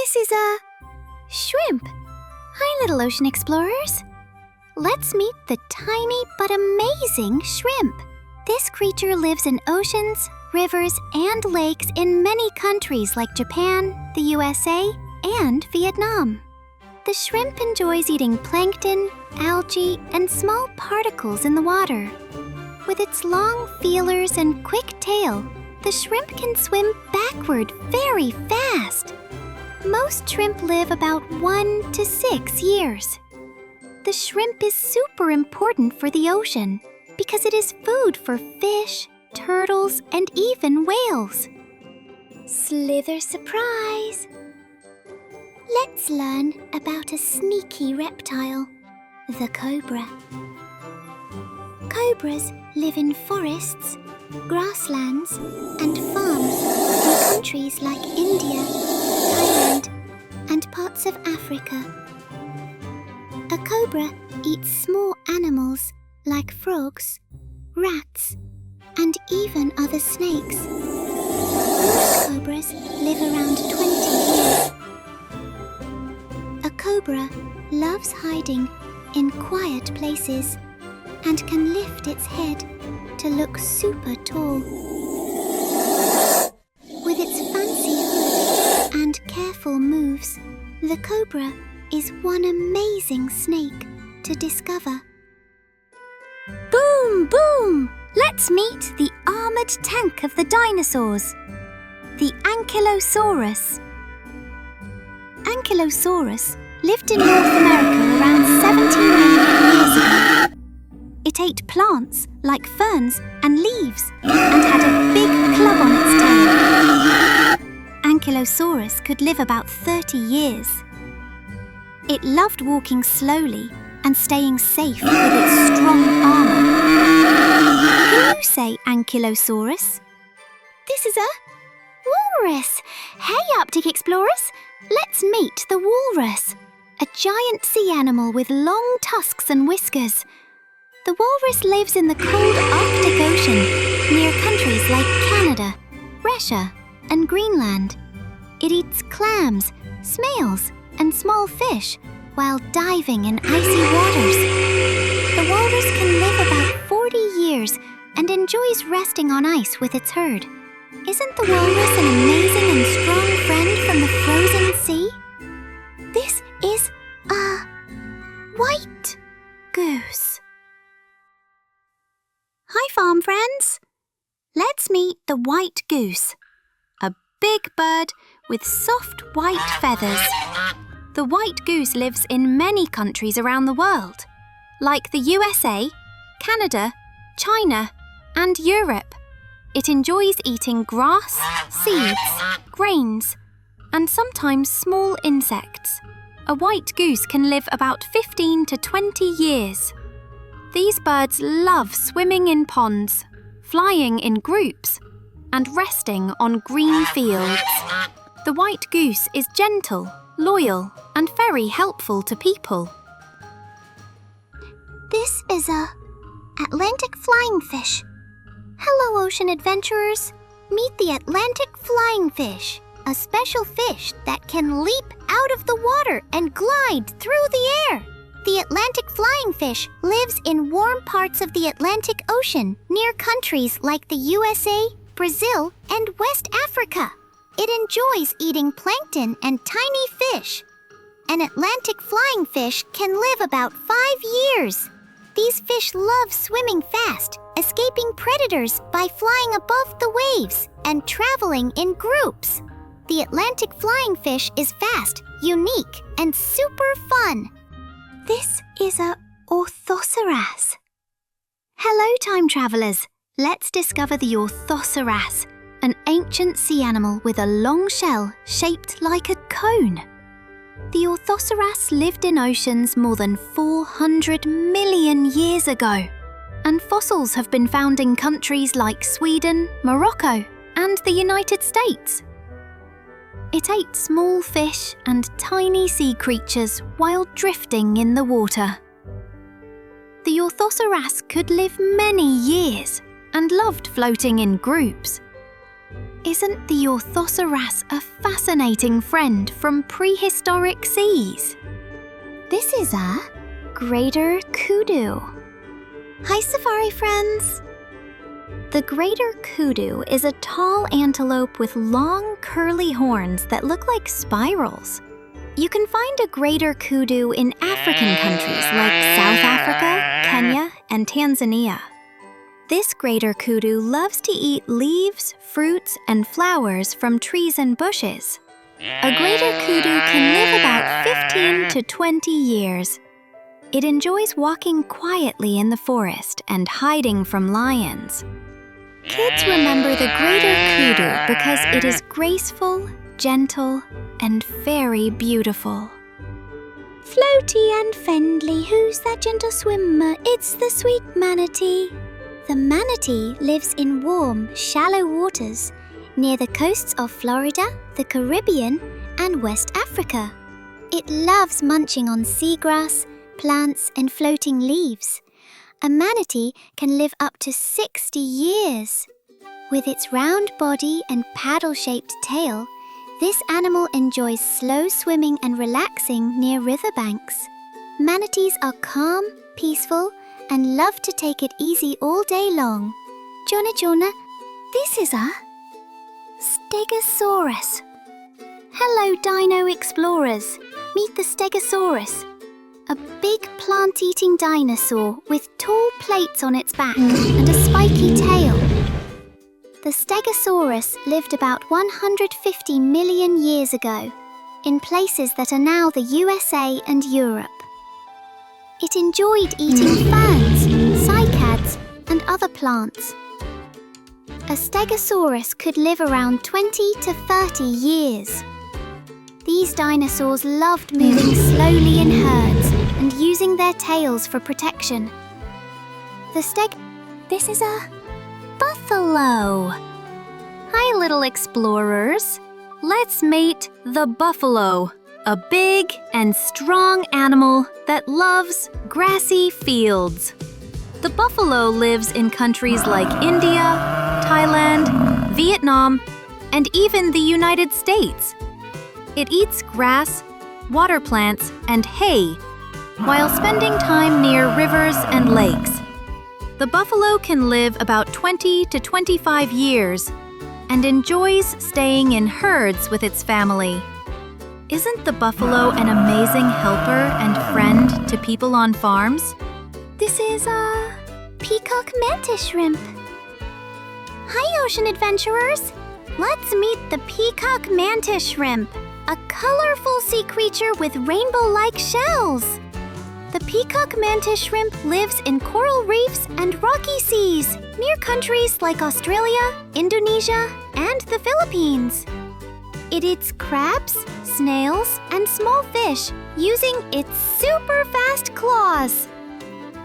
This is a shrimp. Hi, little ocean explorers. Let's meet the tiny but amazing shrimp. This creature lives in oceans, rivers, and lakes in many countries like Japan, the USA, and Vietnam. The shrimp enjoys eating plankton, algae, and small particles in the water. With its long feelers and quick tail, the shrimp can swim backward very fast. Most shrimp live about 1 to 6 years. The shrimp is super important for the ocean because it is food for fish, turtles, and even whales. Slither surprise! Let's learn about a sneaky reptile, the cobra. Cobras live in forests, grasslands, and farms in countries like India, Thailand, and parts of Africa. A cobra eats small animals like frogs, rats, and even other snakes. Most cobras live around 20 years. A cobra loves hiding in quiet places and can lift its head to look super tall. With its fancy hood and careful moves, the cobra is one amazing snake to discover. Boom, boom! Let's meet the armoured tank of the dinosaurs, the Ankylosaurus. Ankylosaurus lived in North America around 70 million years ago. It ate plants like ferns and leaves and had a big club on its tail. Ankylosaurus could live about 30 years. It loved walking slowly and staying safe with its strong armour. Can you say Ankylosaurus? This is a walrus. Hey, Arctic explorers! Let's meet the walrus, a giant sea animal with long tusks and whiskers. The walrus lives in the cold Arctic Ocean, near countries like Canada, Russia, and Greenland. It eats clams, snails, and small fish while diving in icy waters. The walrus can live about 40 years and enjoys resting on ice with its herd. Isn't the walrus an amazing and strong friend from the frozen sea? This is a white goose. Hi, farm friends. Let's meet the white goose, a big bird with soft white feathers. The white goose lives in many countries around the world, like the USA, Canada, China, and Europe. It enjoys eating grass, seeds, grains, and sometimes small insects. A white goose can live about 15 to 20 years. These birds love swimming in ponds, flying in groups, and resting on green fields. The white goose is gentle, loyal, and very helpful to people. This is a Atlantic flying fish. Hello, ocean adventurers. Meet the Atlantic flying fish, a special fish that can leap out of the water and glide through the air. The Atlantic flying fish lives in warm parts of the Atlantic Ocean near countries like the USA, Brazil, and West Africa. It enjoys eating plankton and tiny fish. An Atlantic flying fish can live about 5 years. These fish love swimming fast, escaping predators by flying above the waves and traveling in groups. The Atlantic flying fish is fast, unique, and super fun. This is a Orthoceras. Hello, time travelers. Let's discover the Orthoceras, an ancient sea animal with a long shell shaped like a cone. The Orthoceras lived in oceans more than 400 million years ago, and fossils have been found in countries like Sweden, Morocco, and the United States. It ate small fish and tiny sea creatures while drifting in the water. The Orthoceras could live many years and loved floating in groups. Isn't the Orthoceras a fascinating friend from prehistoric seas? This is a greater kudu. Hi, safari friends! The greater kudu is a tall antelope with long, curly horns that look like spirals. You can find a greater kudu in African countries like South Africa, Kenya, and Tanzania. This greater kudu loves to eat leaves, fruits, and flowers from trees and bushes. A greater kudu can live about 15 to 20 years. It enjoys walking quietly in the forest and hiding from lions. Kids remember the greater kudu because it is graceful, gentle, and very beautiful. Floaty and friendly, who's that gentle swimmer? It's the sweet manatee. The manatee lives in warm, shallow waters near the coasts of Florida, the Caribbean, and West Africa. It loves munching on seagrass, plants, and floating leaves. A manatee can live up to 60 years. With its round body and paddle-shaped tail, this animal enjoys slow swimming and relaxing near riverbanks. Manatees are calm, peaceful, and love to take it easy all day long. Jonah, this is a Stegosaurus. Hello, dino explorers. Meet the Stegosaurus, a big plant-eating dinosaur with tall plates on its back and a spiky tail. The Stegosaurus lived about 150 million years ago in places that are now the USA and Europe. It enjoyed eating ferns, cycads, and other plants. A Stegosaurus could live around 20 to 30 years. These dinosaurs loved moving slowly in herds and using their tails for protection. This is a buffalo. Hi, little explorers. Let's meet the buffalo, a big and strong animal that loves grassy fields. The buffalo lives in countries like India, Thailand, Vietnam, and even the United States. It eats grass, water plants, and hay while spending time near rivers and lakes. The buffalo can live about 20 to 25 years and enjoys staying in herds with its family. Isn't the buffalo an amazing helper and friend to people on farms? This is a peacock mantis shrimp. Hi, ocean adventurers! Let's meet the peacock mantis shrimp, a colorful sea creature with rainbow-like shells. The peacock mantis shrimp lives in coral reefs and rocky seas near countries like Australia, Indonesia, and the Philippines. It eats crabs, snails, and small fish using its super fast claws.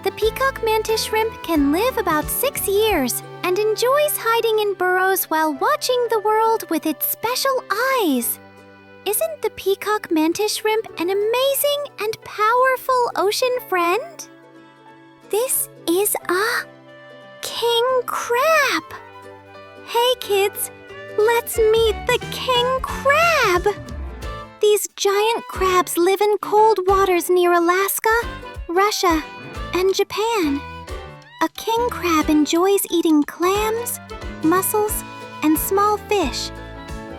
The peacock mantis shrimp can live about 6 years and enjoys hiding in burrows while watching the world with its special eyes. Isn't the peacock mantis shrimp an amazing and powerful ocean friend? This is a king crab. Hey kids, let's meet the king crab. These giant crabs live in cold waters near Alaska, Russia, and Japan. A king crab enjoys eating clams, mussels, and small fish.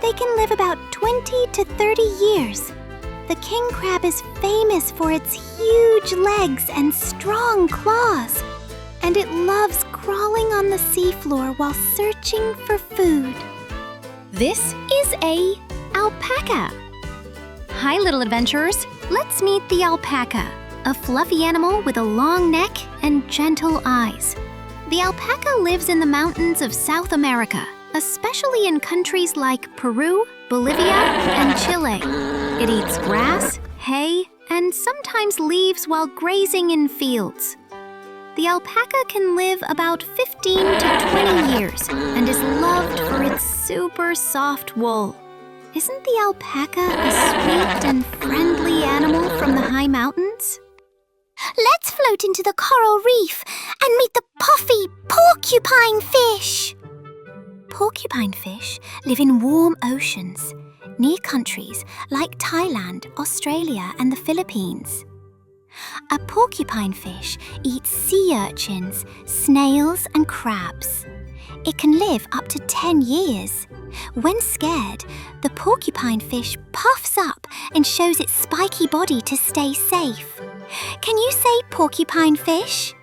They can live about 20 to 30 years. The king crab is famous for its huge legs and strong claws, and it loves crawling on the seafloor while searching for food. This is a alpaca. Hi, little adventurers. Let's meet the alpaca, a fluffy animal with a long neck and gentle eyes. The alpaca lives in the mountains of South America, especially in countries like Peru, Bolivia, and Chile. It eats grass, hay, and sometimes leaves while grazing in fields. The alpaca can live about 15 to 20 years and is loved for its super soft wool. Isn't the alpaca a sweet and friendly animal from the high mountains? Let's float into the coral reef and meet the puffy porcupine fish. Porcupine fish live in warm oceans, near countries like Thailand, Australia, and the Philippines. A porcupine fish eats sea urchins, snails, and crabs. It can live up to 10 years. When scared, the porcupine fish puffs up and shows its spiky body to stay safe. Can you say porcupine fish?